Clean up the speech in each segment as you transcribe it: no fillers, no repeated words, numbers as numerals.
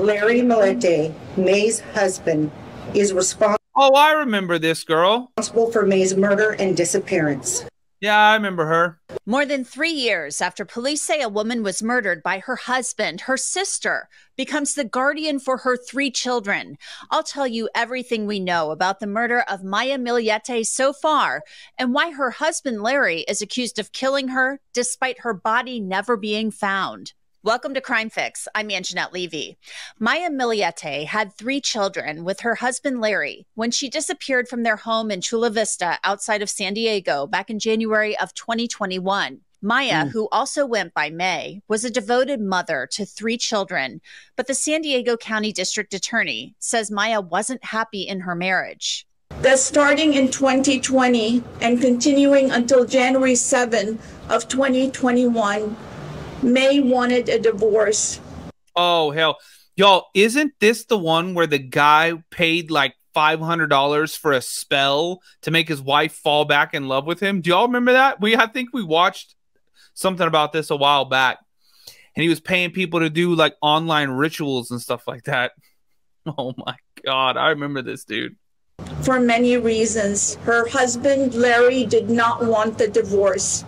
Larry Millete, May's husband, is responsible Oh, I remember this girl. for May's murder and disappearance. Yeah, I remember her. More than 3 years after police say a woman was murdered by her husband, her sister becomes the guardian for her 3 children. I'll tell you everything we know about the murder of Maya Millete so far and why her husband, Larry, is accused of killing her despite her body never being found. Welcome to Crime Fix. I'm Anjanette Levy. Maya Millete had 3 children with her husband, Larry, when she disappeared from their home in Chula Vista outside of San Diego back in January of 2021. Maya, who also went by May, was a devoted mother to 3 children, but the San Diego County District Attorney says Maya wasn't happy in her marriage. That starting in 2020 and continuing until January 7 of 2021, May wanted a divorce. Oh, hell. Y'all, isn't this the one where the guy paid like $500 for a spell to make his wife fall back in love with him? Do y'all remember that? I think we watched something about this a while back. And he was paying people to do like online rituals and stuff like that. Oh my God. I remember this, dude. For many reasons. Her husband, Larry, did not want the divorce.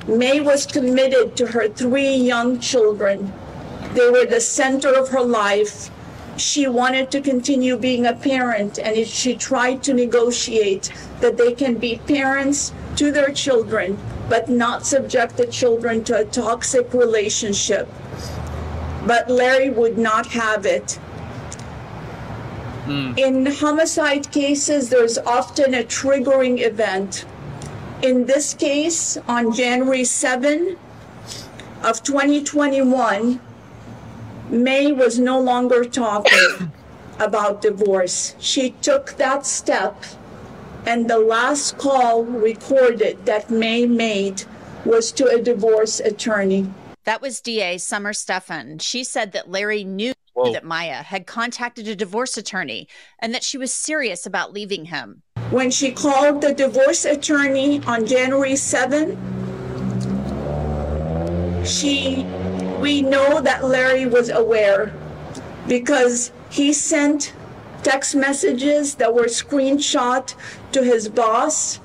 May was committed to her 3 young children. They were the center of her life. She wanted to continue being a parent, and she tried to negotiate that they can be parents to their children, but not subject the children to a toxic relationship. But Larry would not have it. In homicide cases, there's often a triggering event. In this case, on January 7 of 2021, May was no longer talking about divorce. She took that step, and the last call recorded that May made was to a divorce attorney. That was DA Summer Stephan. She said that Larry knew that Maya had contacted a divorce attorney and that she was serious about leaving him. When she called the divorce attorney on January 7, we know that Larry was aware because he sent text messages that were screenshot to his boss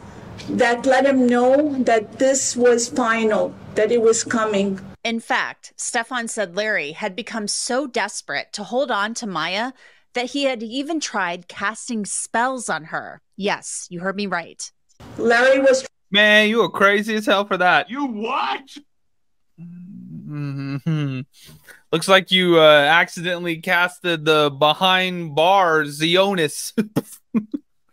that let him know that this was final, that it was coming. In fact, Stephan said Larry had become so desperate to hold on to Maya that he had even tried casting spells on her. Yes, you heard me right. Larry was... Man, you were crazy as hell for that. You what? Looks like you accidentally casted the behind bars Zionis.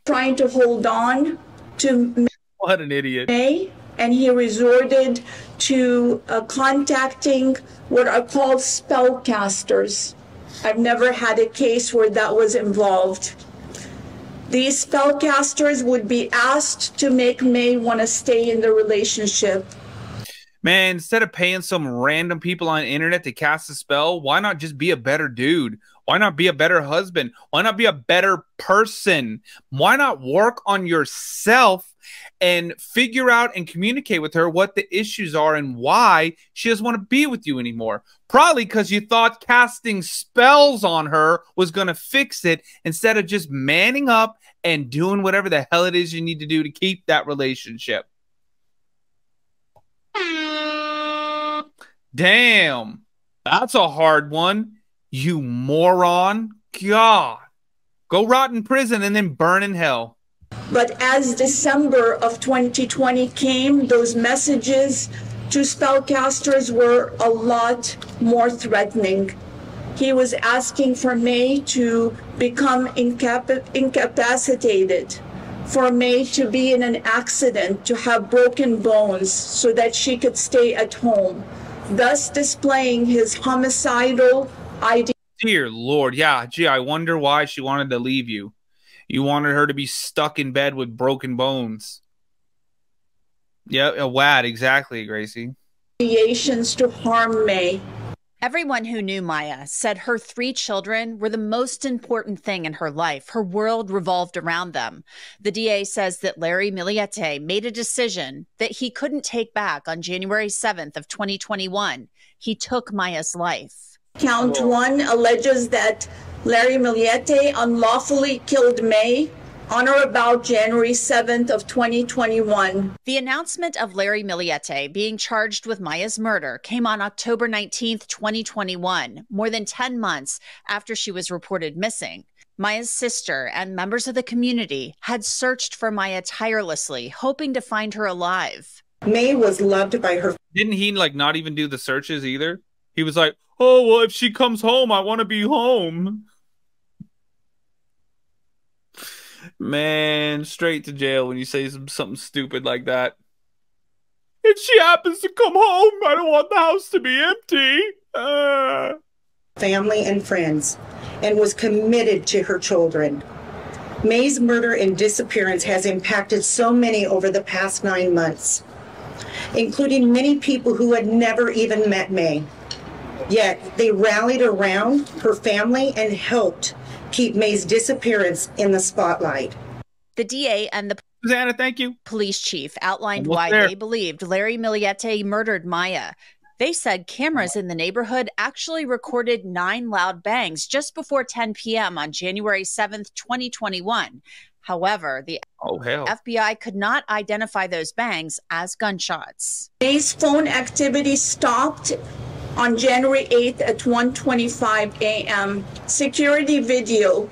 trying to hold on to... What an idiot. May, and he resorted to contacting what are called spellcasters. I've never had a case where that was involved. These spellcasters would be asked to make May want to stay in the relationship. Man, instead of paying some random people on the internet to cast a spell, why not just be a better dude? Why not be a better husband? Why not be a better person? Why not work on yourself and figure out and communicate with her what the issues are and why she doesn't want to be with you anymore? Probably because you thought casting spells on her was going to fix it instead of just manning up and doing whatever the hell it is you need to do to keep that relationship. Damn, that's a hard one, you moron. God, go rot in prison and then burn in hell. But as December of 2020 came, those messages to spellcasters were a lot more threatening. He was asking for May to become incapacitated, for May to be in an accident, to have broken bones so that she could stay at home, thus displaying his homicidal idea. Dear Lord, yeah, gee, I wonder why she wanted to leave you. You wanted her to be stuck in bed with broken bones. Yeah, a wad, exactly, Gracie. Ideations to harm May. Everyone who knew Maya said her 3 children were the most important thing in her life. Her world revolved around them. The DA says that Larry Millete made a decision that he couldn't take back on January 7th of 2021. He took Maya's life. Count one alleges that Larry Miliete unlawfully killed May on or about January 7th of 2021. The announcement of Larry Miliete being charged with Maya's murder came on October 19th, 2021, more than 10 months after she was reported missing. Maya's sister and members of the community had searched for Maya tirelessly, hoping to find her alive. May was loved by her. Didn't he like not even do the searches either? He was like, oh, well, if she comes home, I want to be home. Man, straight to jail when you say something stupid like that. If she happens to come home, I don't want the house to be empty. Family and friends, and was committed to her children. May's murder and disappearance has impacted so many over the past 9 months, including many people who had never even met May. Yet they rallied around her family and helped keep May's disappearance in the spotlight. The DA and the Susanna, thank you. Police chief outlined why they believed Larry Miliete murdered Maya. They said cameras in the neighborhood actually recorded 9 loud bangs just before 10 p.m. on January 7th, 2021. However, the FBI could not identify those bangs as gunshots. May's phone activity stopped on January 8th at 1:25 a.m. Security video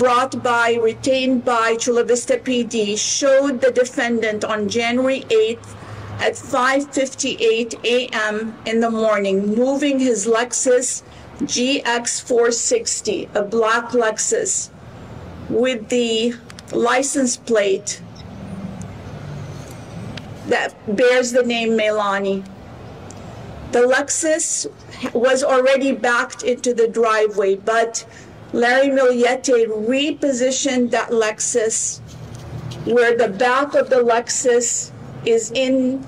retained by Chula Vista PD showed the defendant on January 8th at 5:58 a.m. in the morning moving his Lexus GX460, a black Lexus, with the license plate that bears the name Melani. The Lexus was already backed into the driveway, but Larry Miliete repositioned that Lexus where the back of the Lexus is in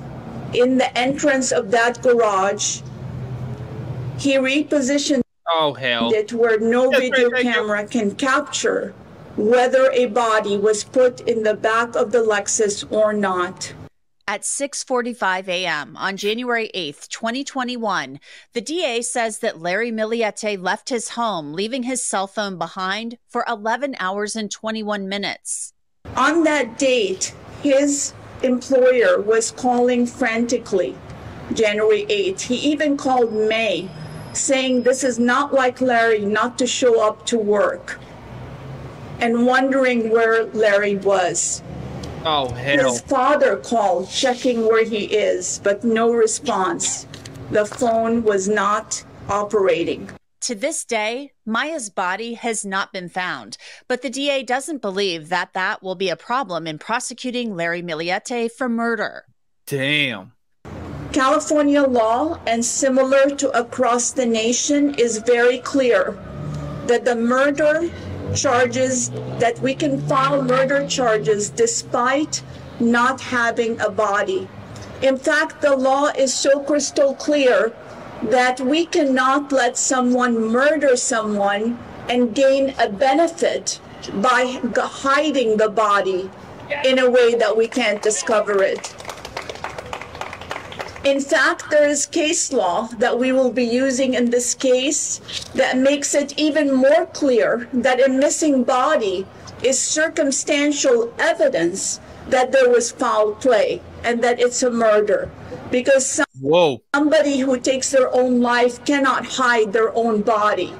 the entrance of that garage. He repositioned it where no video camera can capture whether a body was put in the back of the Lexus or not. At 6:45 a.m. on January 8th, 2021, the DA says that Larry Miliete left his home, leaving his cell phone behind for 11 hours and 21 minutes. On that date, his employer was calling frantically, January 8th. He even called May, saying this is not like Larry not to show up to work, and wondering where Larry was. Oh, hell. His father called, checking where he is, but no response. The phone was not operating. To this day, Maya's body has not been found, but the DA doesn't believe that that will be a problem in prosecuting Larry Miliete for murder. Damn. California law, and similar to across the nation, is very clear that the murder charges, that we can file murder charges despite not having a body. In fact, the law is so crystal clear that we cannot let someone murder someone and gain a benefit by hiding the body in a way that we can't discover it. In fact, there is case law that we will be using in this case that makes it even more clear that a missing body is circumstantial evidence that there was foul play and that it's a murder. Because somebody who takes their own life cannot hide their own body.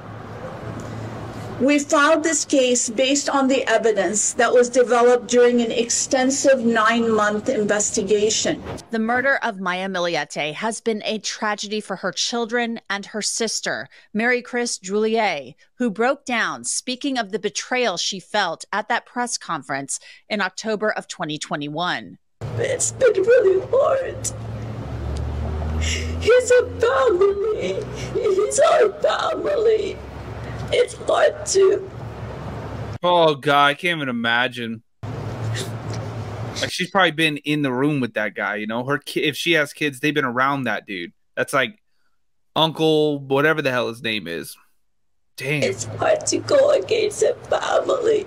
We filed this case based on the evidence that was developed during an extensive 9-month investigation. The murder of Maya Miliete has been a tragedy for her children and her sister, Mary Chris Juliet, who broke down speaking of the betrayal she felt at that press conference in October of 2021. It's been really hard. He's a family. He's our family. It's hard to. Oh, God, I can't even imagine. Like, she's probably been in the room with that guy, you know? If she has kids, they've been around that dude. That's like Uncle, whatever the hell his name is. Damn. It's hard to go against a family.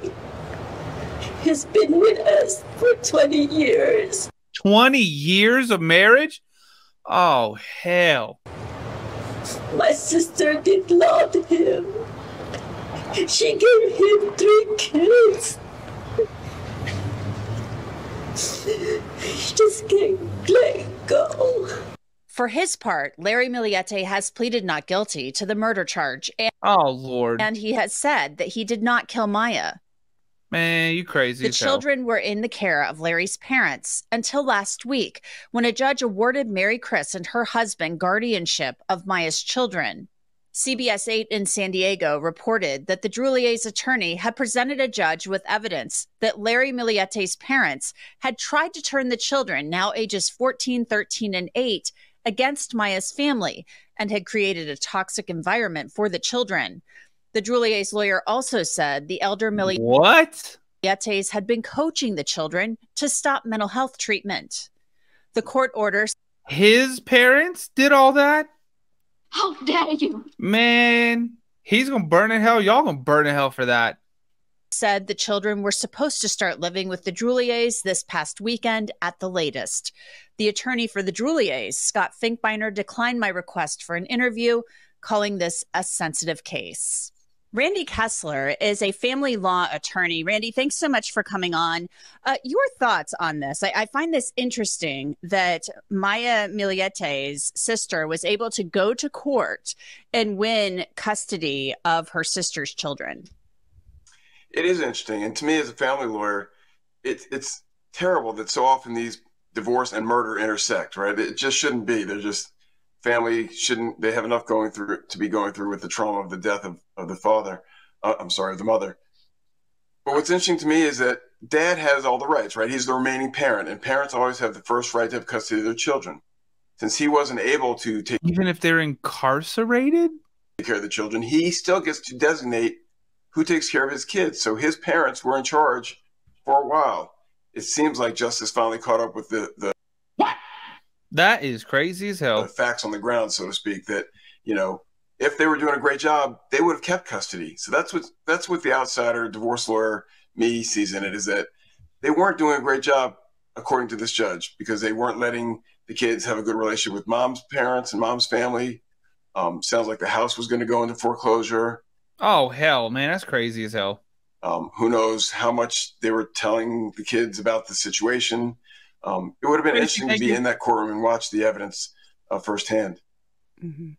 He's been with us for 20 years. 20 years of marriage? Oh, hell. My sister did love him. She gave him 3 kids. He just can't let go. For his part, Larry Miliete has pleaded not guilty to the murder charge, Oh, Lord. and he has said that he did not kill Maya. Man, you crazy The as hell. children were in the care of Larry's parents until last week, when a judge awarded Mary Chris and her husband guardianship of Maya's children. CBS 8 in San Diego reported that the Drullier's attorney had presented a judge with evidence that Larry Miliete's parents had tried to turn the children, now ages 14, 13, and 8, against Maya's family and had created a toxic environment for the children. The Drullier's lawyer also said the elder What? Milietes had been coaching the children to stop mental health treatment. The court order His parents did all that? How dare you? Man, he's going to burn in hell. Y'all going to burn in hell for that. said the children were supposed to start living with the Drullier's this past weekend at the latest. The attorney for the Drullier's, Scott Finkbeiner, declined my request for an interview, calling this a sensitive case. Randy Kessler is a family law attorney. Randy, thanks so much for coming on. Your thoughts on this? I find this interesting that Maya Miliete's sister was able to go to court and win custody of her sister's children. It is interesting. And to me, as a family lawyer, it's terrible that so often these divorce and murder intersect, right? It just shouldn't be. They're just family shouldn't, they have enough going through with the trauma of the death of the father. Of the mother. But what's interesting to me is that dad has all the rights, right? He's the remaining parent, and parents always have the first right to have custody of their children. Since he wasn't able to take Even if they're incarcerated? care of the children, he still gets to designate who takes care of his kids. So his parents were in charge for a while. It seems like justice finally caught up with the That is crazy as hell. facts on the ground, so to speak, that, you know, if they were doing a great job, they would have kept custody. So that's what the outsider divorce lawyer me sees in it, is that they weren't doing a great job, according to this judge, because they weren't letting the kids have a good relationship with mom's parents and mom's family. Sounds like the house was going to go into foreclosure. Oh, hell, man. That's crazy as hell. Who knows how much they were telling the kids about the situation. It would have been interesting to be in that courtroom and watch the evidence firsthand. Mm-hmm.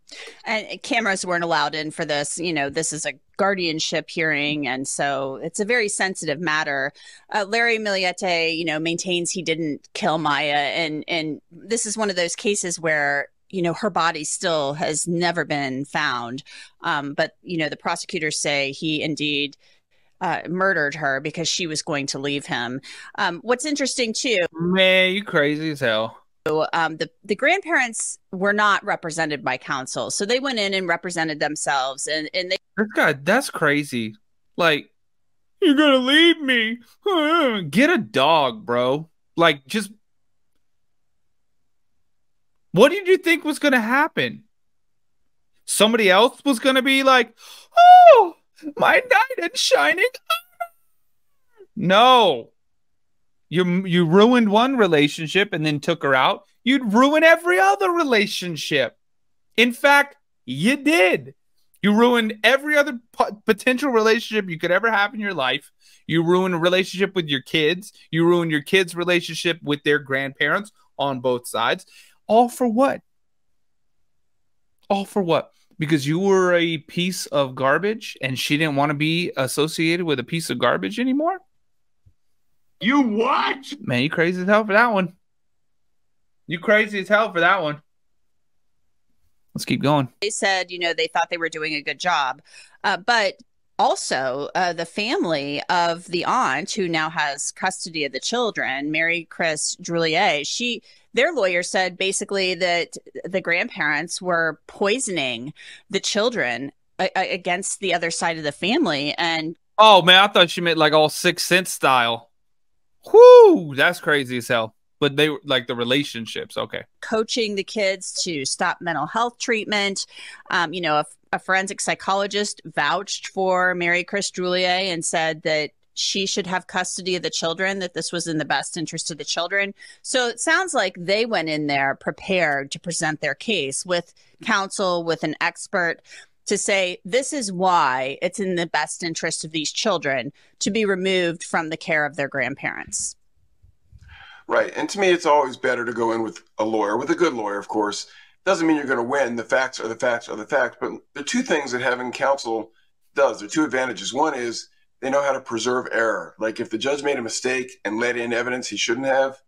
And cameras weren't allowed in for this. You know, this is a guardianship hearing, and so it's a very sensitive matter. Larry Miliete, you know, maintains he didn't kill Maya, and this is one of those cases where, you know, her body still has never been found. But, you know, the prosecutors say he indeed murdered her because she was going to leave him. What's interesting too, Man, you crazy as hell. the grandparents were not represented by counsel, so they went in and represented themselves, and they That's crazy. Like, you're gonna leave me. Get a dog, bro. Like, just what did you think was gonna happen? Somebody else was gonna be like, oh, my knight in shining armor. No. You ruined one relationship and then took her out. You'd ruin every other relationship. In fact, you did. You ruined every other potential relationship you could ever have in your life. You ruined a relationship with your kids. You ruined your kids' relationship with their grandparents on both sides. All for what? All for what? Because you were a piece of garbage and she didn't want to be associated with a piece of garbage anymore? You what? Man, you crazy as hell for that one. You crazy as hell for that one. Let's keep going. said, you know, they thought they were doing a good job. But also, the family of the aunt who now has custody of the children, Mary Chris Drullier, their lawyer said basically that the grandparents were poisoning the children against the other side of the family. And oh, man, I thought she meant like all Sixth Sense style. Whoo, that's crazy as hell. But they were like the relationships. Okay. coaching the kids to stop mental health treatment. You know, a forensic psychologist vouched for Mary Chris Drullier and said that she should have custody of the children, that this was in the best interest of the children. So it sounds like they went in there prepared to present their case with counsel, with an expert, to say this is why it's in the best interest of these children to be removed from the care of their grandparents. Right. And to me, it's always better to go in with a lawyer, with a good lawyer, of course. Doesn't mean you're going to win. The facts are the facts are the facts. But there are two things that having counsel does. There are two advantages. One is they know how to preserve error. Like if the judge made a mistake and let in evidence he shouldn't have,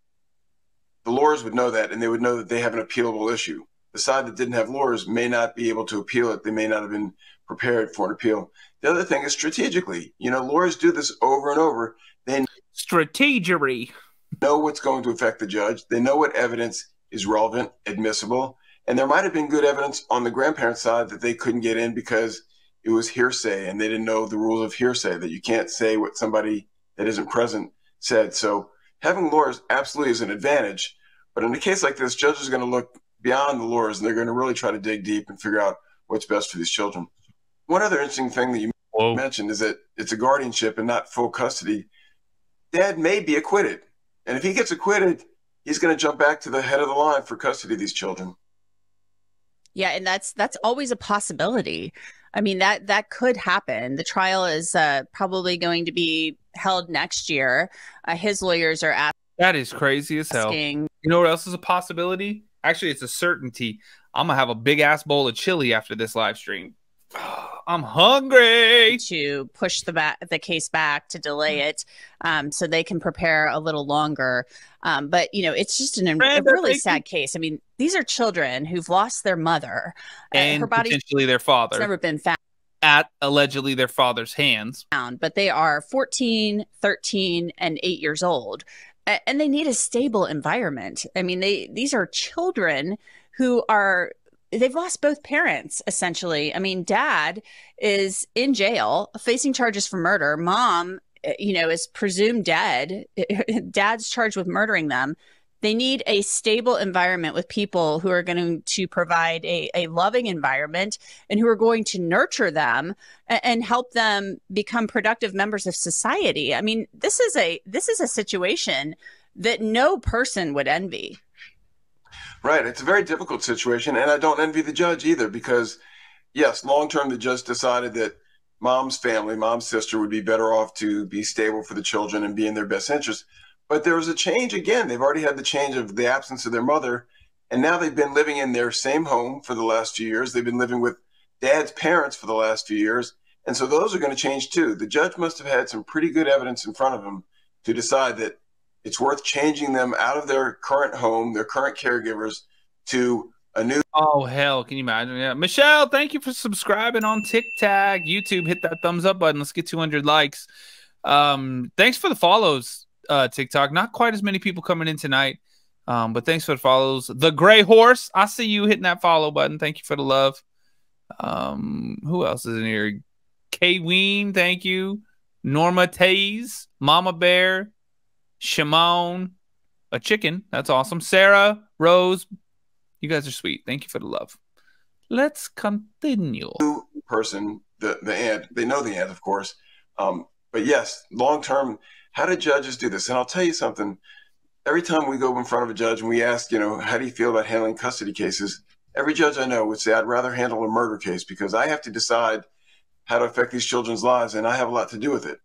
the lawyers would know that, and they would know that they have an appealable issue. The side that didn't have lawyers may not be able to appeal it. They may not have been prepared for an appeal. The other thing is strategically. You know, lawyers do this over and over. They Strategery. know what's going to affect the judge. They know what evidence is relevant, admissible. And there might have been good evidence on the grandparent side that they couldn't get in because it was hearsay and they didn't know the rules of hearsay, that you can't say what somebody that isn't present said. So having lawyers absolutely is an advantage. But in a case like this, judges are going to look beyond the lawyers and they're going to really try to dig deep and figure out what's best for these children. One other interesting thing that you mentioned is that it's a guardianship and not full custody. Dad may be acquitted. And if he gets acquitted, he's going to jump back to the head of the line for custody of these children. Yeah, and that's always a possibility. I mean, that could happen. The trial is probably going to be held next year. His lawyers are asking. That is crazy as hell. You know what else is a possibility? Actually, it's a certainty. I'm going to have a big-ass bowl of chili after this live stream. I'm hungry. To push the case back, to delay it, so they can prepare a little longer. But, you know, it's just a really sad case. I mean, these are children who've lost their mother. And her body, potentially their father. It's never been found. At allegedly their father's hands. But they are 14, 13, and 8 years old. And they need a stable environment. I mean, these are children who are... They've lost both parents, essentially. I mean, dad is in jail facing charges for murder. Mom, you know, is presumed dead. Dad's charged with murdering them. They need a stable environment with people who are going to provide a loving environment and who are going to nurture them and help them become productive members of society. I mean, this is a situation that no person would envy. Right. It's a very difficult situation. And I don't envy the judge either, because, yes, long term, the judge decided that mom's family, mom's sister would be better off to be stable for the children and be in their best interest. But there was a change again. They've already had the change of the absence of their mother. And now they've been living in their same home for the last few years. They've been living with dad's parents for the last few years. And so those are going to change too. The judge must have had some pretty good evidence in front of him to decide that it's worth changing them out of their current home, their current caregivers, to a new. Oh, hell. Can you imagine? Yeah. Michelle, thank you for subscribing on TikTok, YouTube. Hit that thumbs up button. Let's get 200 likes. Thanks for the follows, TikTok. Not quite as many people coming in tonight, but thanks for the follows. The Gray Horse, I see you hitting that follow button. Thank you for the love. Who else is in here? K-Ween, thank you. Norma Taze, Mama Bear, Shimon, a chicken. That's awesome. Sarah, Rose, you guys are sweet. Thank you for the love. Let's continue. New person, the aunt, they know the aunt, of course. But yes, long term, how do judges do this? And I'll tell you something. Every time we go in front of a judge and we ask, you know, how do you feel about handling custody cases? Every judge I know would say, I'd rather handle a murder case because I have to decide how to affect these children's lives and I have a lot to do with it.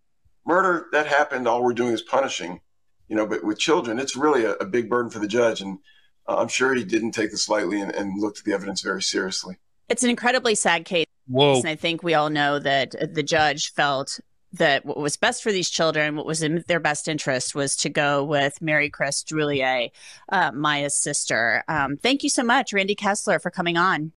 Murder, that happened. All we're doing is punishing. You know, but with children, it's really a big burden for the judge. And I'm sure he didn't take this lightly and looked at the evidence very seriously. It's an incredibly sad case. Whoa. And I think we all know that the judge felt that what was best for these children, what was in their best interest, was to go with Mary Chris Druillier, Maya's sister. Thank you so much, Randy Kessler, for coming on.